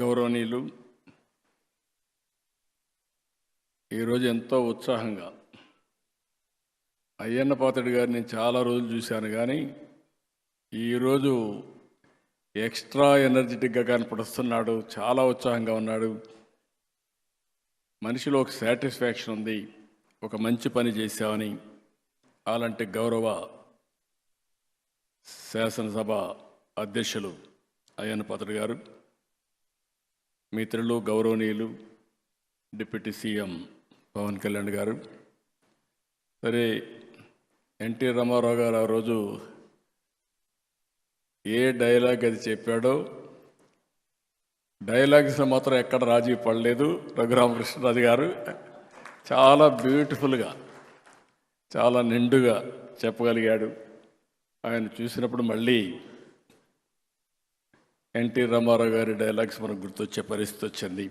గౌరవనీయులు, ఈరోజు ఎంతో ఉత్సాహంగా అయ్యన్న పాత్రుడు గారిని చాలా రోజులు చూశాను, కానీ ఈరోజు ఎక్స్ట్రా ఎనర్జెటిక్గా కనపడుస్తున్నాడు. చాలా ఉత్సాహంగా ఉన్నాడు. మనిషిలో ఒక సాటిస్ఫాక్షన్ ఉంది, ఒక మంచి పని చేశామని. అలాంటి గౌరవ శాసనసభ అధ్యక్షులు అయ్యన్న పాత్రుడు గారు, మిత్రులు గౌరవనీయులు డిప్యూటీ సీఎం పవన్ కళ్యాణ్ గారు, సరే ఎన్టీ రామారావు గారు ఆ రోజు ఏ డైలాగ్ అది చెప్పాడో, డైలాగ్స్లో మాత్రం ఎక్కడ రాజీ పడలేదు. రఘురామకృష్ణరాజు గారు చాలా బ్యూటిఫుల్గా, చాలా నిండుగా చెప్పగలిగాడు. ఆయన చూసినప్పుడు మళ్ళీ ఎన్టీ రామారావు గారి డైలాగ్స్ మనకు గుర్తొచ్చే పరిస్థితి వచ్చింది.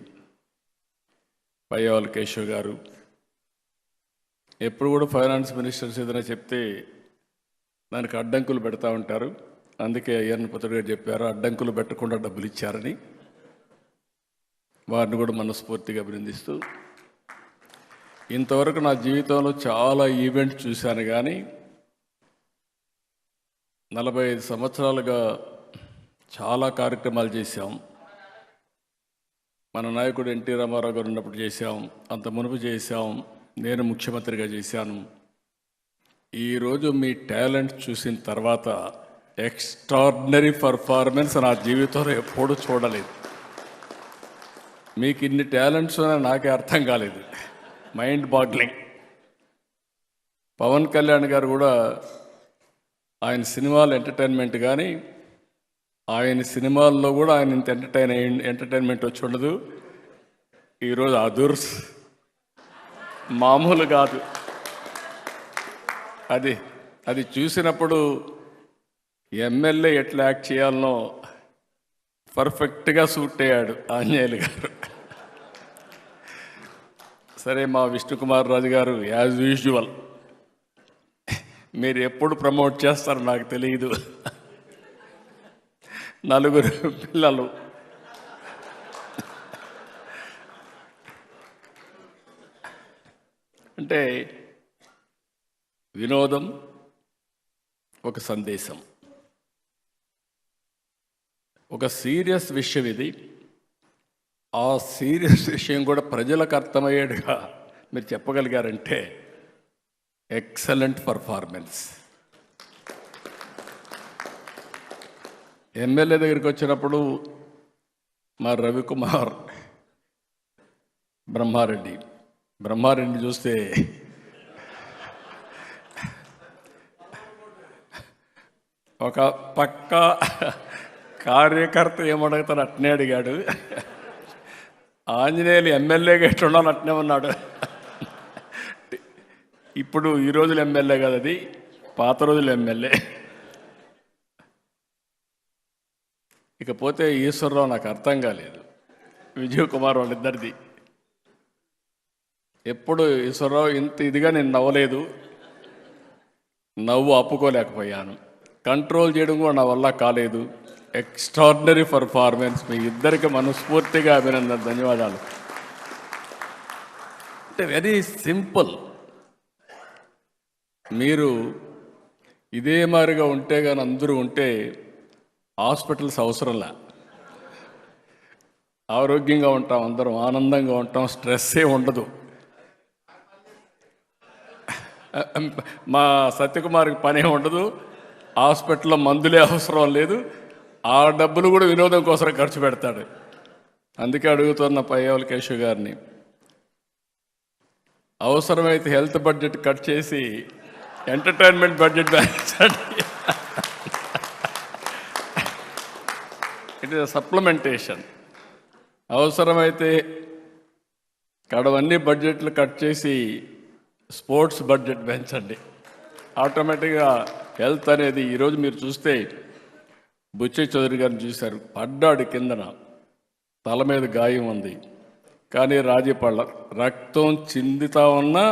పయ్యావుల కేశవ్ గారు ఎప్పుడు కూడా ఫైనాన్స్ మినిస్టర్స్ ఏదైనా చెప్తే దానికి అడ్డంకులు పెడతా ఉంటారు. అందుకే అయ్యన్న పాత్రుడు గారు చెప్పారు, అడ్డంకులు పెట్టకుండా డబ్బులు ఇచ్చారని. వారిని కూడా మనస్ఫూర్తిగా అభినందిస్తూ, ఇంతవరకు నా జీవితంలో చాలా ఈవెంట్స్ చూశాను, కానీ 45 సంవత్సరాలుగా చాలా కార్యక్రమాలు చేశాం. మన నాయకుడు ఎన్టీ రామారావు గారు ఉన్నప్పుడు చేశాం, అంత మునుపు చేశాం, నేను ముఖ్యమంత్రిగా చేశాను. ఈరోజు మీ టాలెంట్ చూసిన తర్వాత ఎక్స్ట్రాడినరీ పర్ఫార్మెన్స్ నా జీవితంలో ఎప్పుడూ చూడలేదు. మీకు ఇన్ని టాలెంట్స్ నాకే అర్థం కాలేదు. Mind boggling. పవన్ కళ్యాణ్ గారు కూడా ఆయన సినిమాలు ఎంటర్టైన్మెంట్, కానీ ఆయన సినిమాల్లో కూడా ఆయన ఇంత ఎంటర్టైన్మెంట్ వచ్చి ఉండదు. ఈరోజు అదుర్స్ మామూలు కాదు. అది చూసినప్పుడు ఎమ్మెల్యే ఎట్లా యాక్ట్ చేయాలనో పర్ఫెక్ట్గా సూట్ అయ్యాడు ఆంజనేయులు గారు. సరే, మా విష్ణుకుమార్ రాజు గారు యాజ్ యూజువల్ మీరు ఎప్పుడు ప్రమోట్ చేస్తారో నాకు తెలియదు. 4 పిల్లలు, అంటే వినోదం ఒక సందేశం, ఒక సీరియస్ విషయం ఇది. ఆ సీరియస్ విషయం కూడా ప్రజలకు అర్థమయ్యేట్టుగా మీరు చెప్పగలిగారంటే ఎక్సలెంట్ పర్ఫార్మెన్స్. ఎమ్మెల్యే దగ్గరికి వచ్చినప్పుడు మా రవికుమార్ బ్రహ్మారెడ్డి చూస్తే ఒక పక్క కార్యకర్త ఏమడుగుతాడు అట్నే అడిగాడు. ఆంజనేయులు ఎమ్మెల్యేగా ఎట్లున్నాను అట్నే ఉన్నాడు. ఇప్పుడు ఈ రోజులు ఎమ్మెల్యే కదా, అది పాత రోజులు ఎమ్మెల్యే. ఇకపోతే ఈశ్వరరావు నాకు అర్థం కాలేదు, విజయ్ కుమార్ వాళ్ళిద్దరిది. ఎప్పుడు ఈశ్వరరావు ఇంత ఇదిగా నేను నవ్వలేదు, నవ్వు ఆపుకోలేకపోయాను, కంట్రోల్ చేయడం కూడా నా వల్ల కాలేదు. Extraordinary performance. మీ ఇద్దరికి మనస్ఫూర్తిగా అభినందన, ధన్యవాదాలు. అంటే వెరీ సింపుల్. మీరు ఇదే మాదిరిగా ఉంటే కానీ అందరూ ఉంటే హాస్పిటల్స్ అవసరంలా, ఆరోగ్యంగా ఉంటాం, అందరం ఆనందంగా ఉంటాం, స్ట్రెస్సే ఉండదు. మా సత్యకుమార్కి పనే ఉండదు, హాస్పిటల్లో మందులే అవసరం లేదు, ఆ డబ్బులు కూడా వినోదం కోసం ఖర్చు పెడతాడు. అందుకే అడుగుతున్న పయ్యావుల కేశవ్ గారిని, అవసరమైతే హెల్త్ బడ్జెట్ కట్ చేసి ఎంటర్టైన్మెంట్ బడ్జెట్ పెంచండి. It is supplementation. అవసరమైతే కడవన్నీ బడ్జెట్లు కట్ చేసి స్పోర్ట్స్ బడ్జెట్ పెంచండి. ఆటోమేటిక్గా హెల్త్ అనేది, ఈరోజు మీరు చూస్తే బుచ్చయ్య చౌదరి గారిని చూశారు, పడ్డాడు కిందన, తల మీద గాయం ఉంది, కానీ రాజీ పళ్ళ, రక్తం చిందుతా ఉన్నా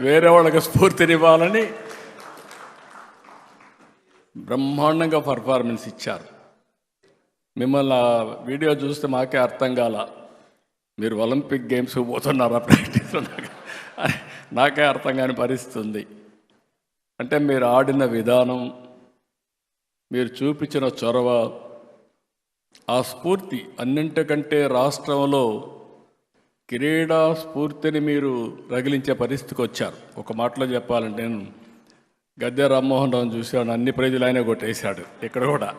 వేరే వాళ్ళకి స్ఫూర్తినివ్వాలని బ్రహ్మాండంగా పర్ఫార్మెన్స్ ఇచ్చారు. మిమ్మల్ని ఆ వీడియో చూస్తే మాకే అర్థం కాల, మీరు ఒలింపిక్ గేమ్స్ పోతున్నారా ప్రాక్టీస్ నాకే అర్థం కాని పరిస్థితి ఉంది. అంటే మీరు ఆడిన విధానం, మీరు చూపించిన చొరవ, ఆ స్ఫూర్తి అన్నింటికంటే రాష్ట్రంలో క్రీడా స్ఫూర్తిని మీరు రగిలించే పరిస్థితికి వచ్చారు. ఒక మాటలో చెప్పాలంటే నేను గద్దె రామ్మోహన్ రావును చూశాను, అన్ని ప్రైజులు ఆయనే కొట్టేశాడు. ఇక్కడ కూడా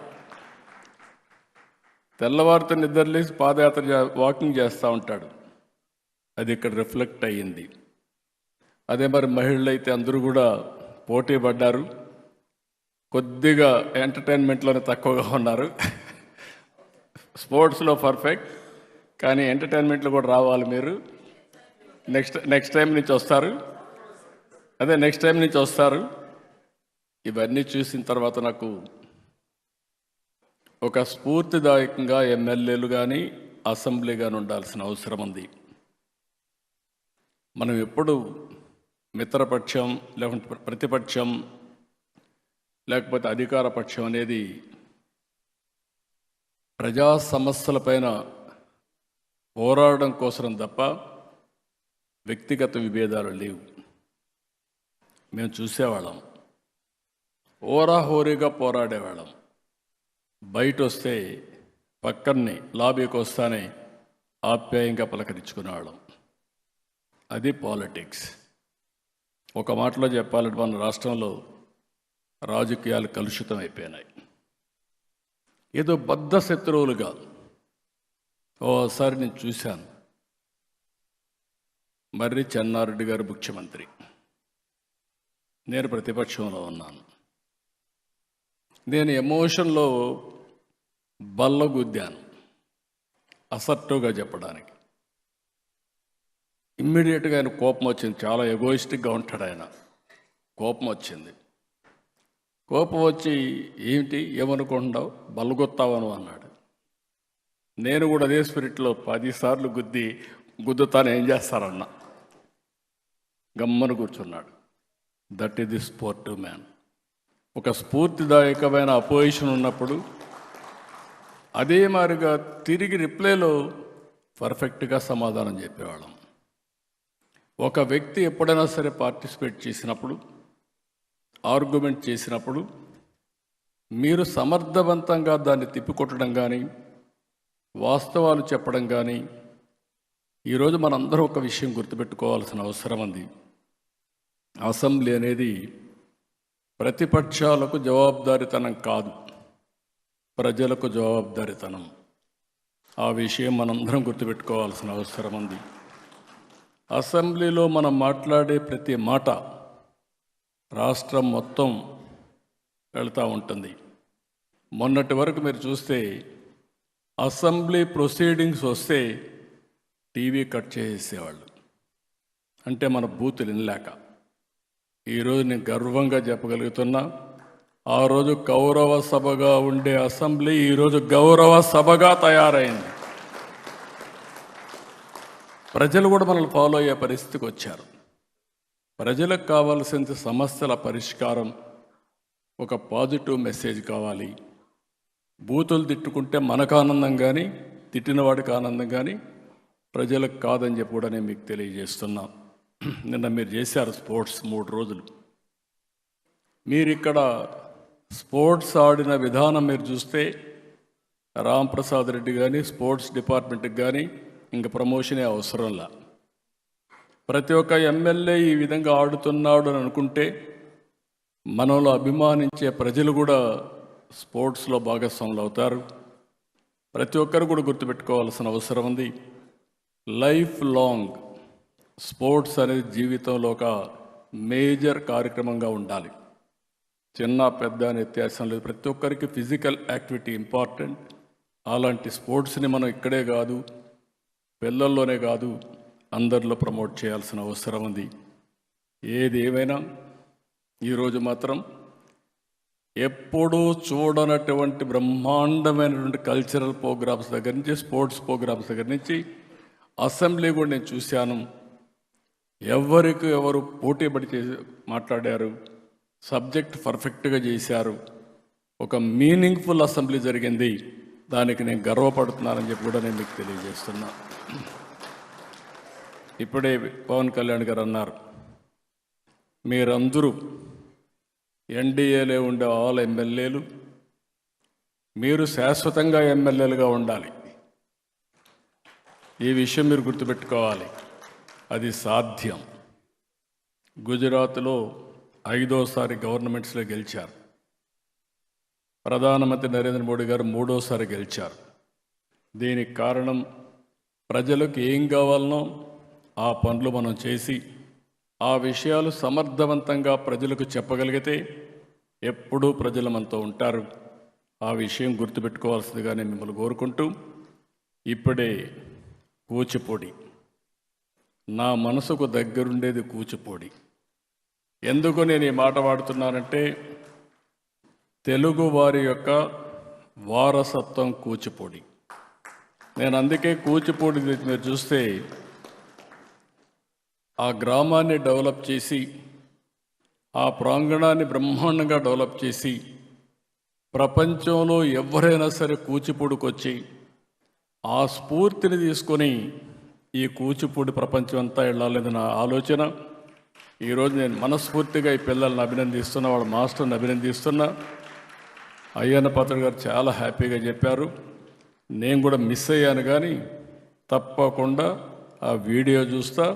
తెల్లవారితో నిద్రలేసి పాదయాత్ర వాకింగ్ చేస్తూ ఉంటాడు, అది ఇక్కడ రిఫ్లెక్ట్ అయ్యింది. అదే మరి మహిళలు అయితే అందరూ కూడా పోటీ పడ్డారు, కొద్దిగా ఎంటర్టైన్మెంట్లోనే తక్కువగా ఉన్నారు. స్పోర్ట్స్లో పర్ఫెక్ట్, కానీ ఎంటర్టైన్మెంట్లో కూడా రావాలి మీరు. నెక్స్ట్ టైం నుంచి వస్తారు, అదే నెక్స్ట్ టైం నుంచి వస్తారు. ఇవన్నీ చూసిన తర్వాత నాకు ఒక స్ఫూర్తిదాయకంగా ఎమ్మెల్యేలు కానీ అసెంబ్లీ కానీ ఉండాల్సిన అవసరం ఉంది. మనం ఎప్పుడు మిత్రపక్షం లేకుంటే ప్రతిపక్షం లేకపోతే అధికార పక్షం అనేది ప్రజా సమస్యలపైన పోరాడడం కోసం తప్ప వ్యక్తిగత విభేదాలు లేవు. మేము చూసేవాళ్ళం, హోరాహోరీగా పోరాడేవాళ్ళం. బయట వస్తే పక్కనే లాబీకి వస్తానే ఆప్యాయంగా పలకరించుకునేవాళ్ళం. అది పాలిటిక్స్. ఒక మాటలో చెప్పాలంటే మన రాష్ట్రంలో రాజకీయాలు కలుషితం అయిపోయినాయి. ఏదో బద్ధ శత్రువులుగా. ఓసారి నేను చూశాను, మర్రి చెన్నారెడ్డి గారు ముఖ్యమంత్రి, నేను ప్రతిపక్షంలో ఉన్నాను. నేను ఎమోషన్లో బల్లగుద్దాను, అసర్టివ్గా చెప్పడానికి. ఇమ్మీడియట్గా ఆయన కోపం వచ్చింది. చాలా ఎగోయిస్టిక్గా ఉంటాడు ఆయన. కోపం వచ్చింది. కోపం వచ్చి ఏమిటి ఏమనుకుంటున్నావు, బల్లగొత్తావను అన్నాడు. నేను కూడా అదే స్పిరిట్లో 10 సార్లు గుద్దుతాను, ఏం చేస్తారన్నా. గమ్మను కూర్చున్నాడు. That is the sportive man. ఒక స్ఫూర్తిదాయకమైన అపోజిషన్ ఉన్నప్పుడు అదే మాదిరిగా తిరిగి రిప్లైలో పర్ఫెక్ట్గా సమాధానం చెప్పేవాళ్ళం. ఒక వ్యక్తి ఎప్పుడైనా సరే పార్టిసిపేట్ చేసినప్పుడు, ఆర్గ్యుమెంట్ చేసినప్పుడు మీరు సమర్థవంతంగా దాన్ని తిప్పికొట్టడం కానీ, వాస్తవాలు చెప్పడం కానీ. ఈరోజు మనందరం ఒక విషయం గుర్తుపెట్టుకోవాల్సిన అవసరం ఉంది. అసెంబ్లీ అనేది ప్రతిపక్షాలకు జవాబుదారీతనం కాదు, ప్రజలకు జవాబుదారీతనం. ఆ విషయం మనందరం గుర్తుపెట్టుకోవాల్సిన అవసరం ఉంది. అసెంబ్లీలో మనం మాట్లాడే ప్రతి మాట రాష్ట్రం మొత్తం వెళ్తూ ఉంటుంది. మొన్నటి వరకు మీరు చూస్తే అసెంబ్లీ ప్రొసీడింగ్స్ వస్తే టీవీ కట్ చేసేసేవాళ్ళు, అంటే మన బూతులు వినలేక. ఈరోజు నేను గర్వంగా చెప్పగలుగుతున్నా, ఆ రోజు కౌరవ సభగా ఉండే అసెంబ్లీ ఈరోజు గౌరవ సభగా తయారైంది. ప్రజలు కూడా మనల్ని ఫాలో అయ్యే పరిస్థితికి వచ్చారు. ప్రజలకు కావాల్సిన సమస్యల పరిష్కారం, ఒక పాజిటివ్ మెసేజ్ కావాలి. బూతులు తిట్టుకుంటే మనకు ఆనందం కానీ, తిట్టిన వాడికి ఆనందం కానీ, ప్రజలకు కాదని చెప్పి కూడా నేను మీకు తెలియజేస్తున్నా. నిన్న మీరు చేశారు స్పోర్ట్స్ 3 రోజులు. మీరు ఇక్కడ స్పోర్ట్స్ ఆడిన విధానం మీరు చూస్తే రాంప్రసాద్ రెడ్డి కానీ స్పోర్ట్స్ డిపార్ట్మెంట్కి కానీ ఇంక ప్రమోషనే అవసరంలా. ప్రతి ఒక్క ఎమ్మెల్యే ఈ విధంగా ఆడుతున్నాడు అని అనుకుంటే మనలో అభిమానించే ప్రజలు కూడా స్పోర్ట్స్లో భాగస్వాములు అవుతారు. ప్రతి ఒక్కరు కూడా గుర్తుపెట్టుకోవాల్సిన అవసరం ఉంది. లైఫ్ లాంగ్ స్పోర్ట్స్ అనేది జీవితంలో ఒక మేజర్ కార్యక్రమంగా ఉండాలి. చిన్న పెద్ద అనే వ్యత్యాసం లేదు. ప్రతి ఒక్కరికి ఫిజికల్ యాక్టివిటీ ఇంపార్టెంట్. అలాంటి స్పోర్ట్స్ని మనం ఇక్కడే కాదు, పిల్లల్లోనే కాదు, అందరిలో ప్రమోట్ చేయాల్సిన అవసరం ఉంది. ఏది ఏమైనా ఈరోజు మాత్రం ఎప్పుడూ చూడనటువంటి బ్రహ్మాండమైనటువంటి కల్చరల్ ప్రోగ్రామ్స్ దగ్గర నుంచి, స్పోర్ట్స్ ప్రోగ్రామ్స్ దగ్గర నుంచి అసెంబ్లీ కూడా నేను చూశాను. ఎవరికి ఎవరు పోటీపడి చేసి మాట్లాడారు, సబ్జెక్ట్ పర్ఫెక్ట్గా చేశారు. ఒక మీనింగ్ఫుల్ అసెంబ్లీ జరిగింది. దానికి నేను గర్వపడుతున్నానని చెప్పి కూడా నేను మీకు తెలియజేస్తున్నా. ఇప్పుడే పవన్ కళ్యాణ్ గారు అన్నారు, మీరందరూ ఎన్డీఏలో ఉండే ఆల్ ఎమ్మెల్యేలు మీరు శాశ్వతంగా ఎమ్మెల్యేలుగా ఉండాలి. ఈ విషయం మీరు గుర్తుపెట్టుకోవాలి. అది సాధ్యం. గుజరాత్లో 5వసారి గవర్నమెంట్స్లో గెలిచారు. ప్రధానమంత్రి నరేంద్ర మోడీ గారు 3వసారి గెలిచారు. దీనికి కారణం ప్రజలకు ఏం కావాలనో ఆ పనులు మనం చేసి ఆ విషయాలు సమర్థవంతంగా ప్రజలకు చెప్పగలిగితే ఎప్పుడూ ప్రజలు మనతో ఉంటారు. ఆ విషయం గుర్తుపెట్టుకోవాల్సిందిగా నేను మిమ్మల్ని కోరుకుంటూ, ఇప్పుడే కూచిపూడి, నా మనసుకు దగ్గరుండేది కూచిపూడి. ఎందుకు నేను ఈ మాట వాడుతున్నానంటే, తెలుగు వారి యొక్క వారసత్వం కూచిపూడి. నేను అందుకే కూచిపూడి మీరు చూస్తే ఆ గ్రామాన్ని డెవలప్ చేసి ఆ ప్రాంగణాన్ని బ్రహ్మాండంగా డెవలప్ చేసి ప్రపంచంలో ఎవరైనా సరే కూచిపూడికి వచ్చి ఆ స్ఫూర్తిని తీసుకొని ఈ కూచిపూడి ప్రపంచం అంతా వెళ్ళాలని నా ఆలోచన. ఈరోజు నేను మనస్ఫూర్తిగా ఈ పిల్లల్ని అభినందిస్తున్నా, వాళ్ళ మాస్టర్ని అభినందిస్తున్నా. అయ్యన్న పాత్రుడు గారు చాలా హ్యాపీగా చెప్పారు. నేను కూడా మిస్ అయ్యాను, కానీ తప్పకుండా ఆ వీడియో చూస్తా.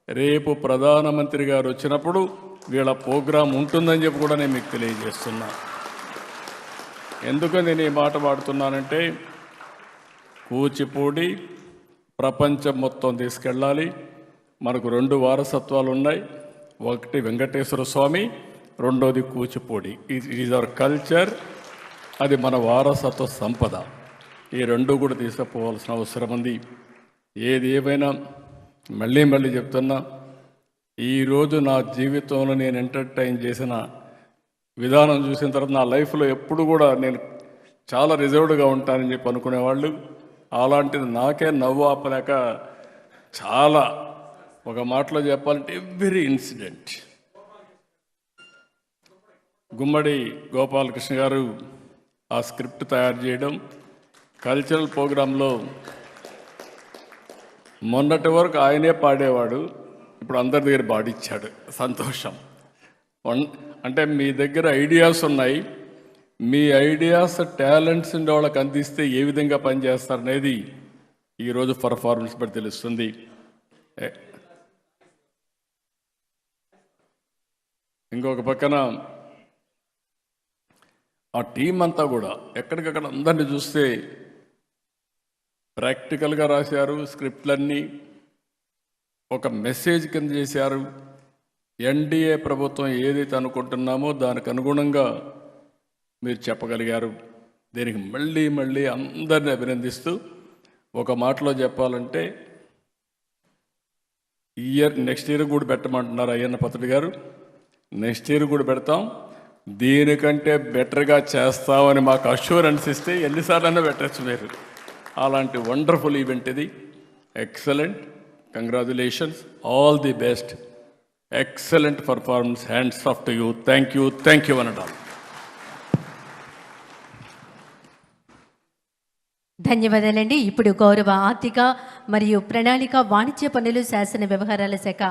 రేపు ప్రధానమంత్రి గారు వచ్చినప్పుడు వీళ్ళ ప్రోగ్రాం ఉంటుందని చెప్పి కూడా నేను మీకు తెలియజేస్తున్నా. ఎందుకు నేను ఈ మాట వాడుతున్నానంటే, కూచిపూడి ప్రపంచం మొత్తం తీసుకెళ్ళాలి. మనకు 2 వారసత్వాలు ఉన్నాయి. ఒకటి వెంకటేశ్వర స్వామి, రెండోది కూచిపూడి. Is our culture. అది మన వారసత్వ సంపద. ఈ 2 కూడా తీసుకుపోవాల్సిన అవసరం ఉంది. ఏది ఏమైనా మళ్ళీ చెప్తున్నా, ఈరోజు నా జీవితంలో నేను ఎంటర్టైన్ చేసిన విధానం చూసిన తర్వాత నా లైఫ్లో ఎప్పుడు కూడా నేను చాలా రిజర్వ్డ్గా ఉంటానని చెప్పి అనుకునేవాళ్ళు. అలాంటిది నాకే నవ్వు ఆపలేక చాలా, ఒక మాటలో చెప్పాలంటే ఎవ్రీ ఇన్సిడెంట్. గుమ్మడి గోపాలకృష్ణ గారు ఆ స్క్రిప్ట్ తయారు చేయడం, కల్చరల్ ప్రోగ్రాంలో మొన్నటి వరకు ఆయనే పాడేవాడు, ఇప్పుడు అందరి దగ్గర పాడిచ్చాడు. సంతోషం. అంటే మీ దగ్గర ఐడియాస్ ఉన్నాయి, మీ ఐడియాస్ టాలెంట్స్ ఉండే వాళ్ళకి అందిస్తే ఏ విధంగా పనిచేస్తారనేది ఈరోజు పర్ఫార్మెన్స్ బట్టి తెలుస్తుంది. ఇంకొక పక్కన ఆ టీం అంతా కూడా ఎక్కడికక్కడ అందరినీ చూస్తే ప్రాక్టికల్గా రాశారు. స్క్రిప్ట్లన్నీ ఒక మెసేజ్ కింద చేశారు. ఎన్డీఏ ప్రభుత్వం ఏదైతే అనుకుంటున్నామో దానికి అనుగుణంగా మీరు చెప్పగలిగారు. దీనికి మళ్ళీ అందరినీ అభినందిస్తూ, ఒక మాటలో చెప్పాలంటే నెక్స్ట్ ఇయర్ కూడా పెట్టమంటున్నారు అయ్యన్న పాత్రుడు గారు. నెక్స్ట్ ఇయర్ కూడా పెడతాం, దీనికంటే బెటర్గా చేస్తామని మాకు అష్యూరెన్స్ ఇస్తే ఎన్నిసార్లైనా పెట్టచ్చు మీరు. అలాంటి వండర్ఫుల్ ఈవెంట్ ఇది. Excellent. Congratulations. All the best. Excellent performance. Hands off to you. Thank you అనడం. ధన్యవాదాలండి. ఇప్పుడు గౌరవ ఆర్థిక మరియు ప్రణాళిక వాణిజ్య పన్నులు శాసన వ్యవహారాల శాఖ